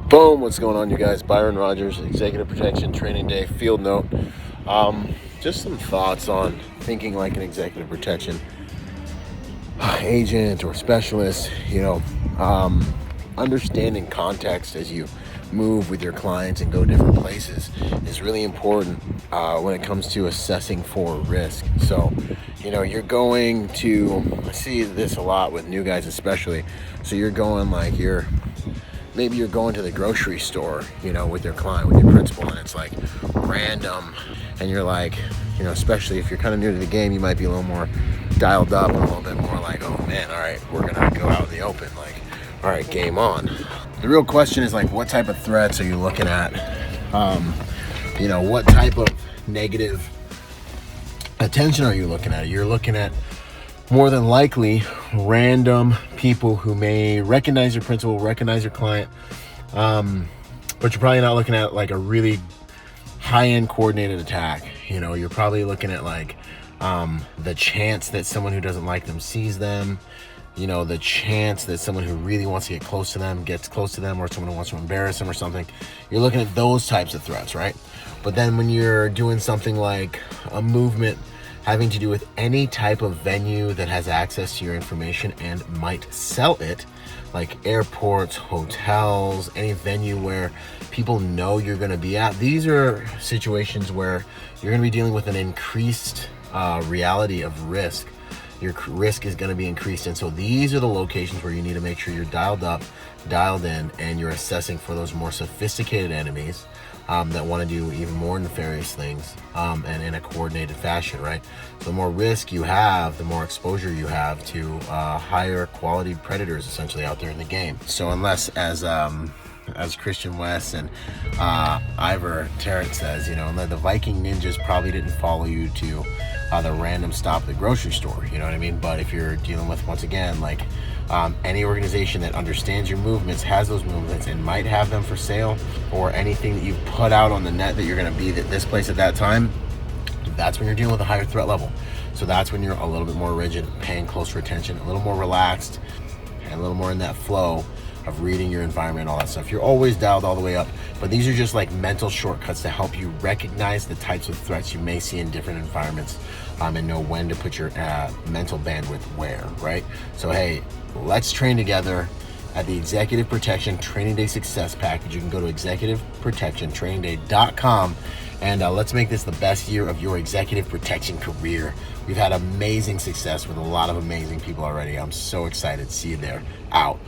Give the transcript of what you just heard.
Boom, what's going on, you guys? Byron, Rodgers, Executive Protection Training Day Field Note. Just some thoughts on thinking like an executive protection agent or specialist. Understanding context as you move with your clients and go different places is really important when it comes to assessing for risk. So, you're going to, I see this a lot with new guys especially. So you're going maybe you're going to the grocery store, with your client, with your principal, and it's like random. And you're like, especially if you're kind of new to the game, you might be a little more dialed up and a little bit more like, oh man, all right, we're going to go out in the open. Like, all right, game on. The real question is like, what type of threats are you looking at? What type of negative attention are you looking at? You're looking at more than likely random people who may recognize your principal, recognize your client, but you're probably not looking at like a really high-end coordinated attack. You're probably looking at like the chance that someone who doesn't like them sees them, the chance that someone who really wants to get close to them gets close to them, or someone who wants to embarrass them or something. You're looking at those types of threats, right? But then when you're doing something like a movement having to do with any type of venue that has access to your information and might sell it, like airports, hotels, any venue where people know you're going to be at, these are situations where you're going to be dealing with an increased reality of risk. Your risk is going to be increased. And so these are the locations where you need to make sure you're dialed up, dialed in, and you're assessing for those more sophisticated enemies that want to do even more nefarious things and in a coordinated fashion, right? So the more risk you have, the more exposure you have to higher quality predators essentially out there in the game. So unless, as Christian West and Ivor Tarrant says, the Viking ninjas probably didn't follow you to the random stop at the grocery store, you know what I mean? But if you're dealing with, once again, like any organization that understands your movements, has those movements, and might have them for sale, or anything that you've put out on the net that you're going to be at this place at that time, that's when you're dealing with a higher threat level. So that's when you're a little bit more rigid, paying closer attention, a little more relaxed, and a little more in that flow of reading your environment and all that stuff. You're always dialed all the way up, but these are just like mental shortcuts to help you recognize the types of threats you may see in different environments and know when to put your mental bandwidth where, right? So hey, let's train together at the Executive Protection Training Day Success Package. You can go to executiveprotectiontrainingday.com and let's make this the best year of your executive protection career. We've had amazing success with a lot of amazing people already. I'm so excited. See you there. Out.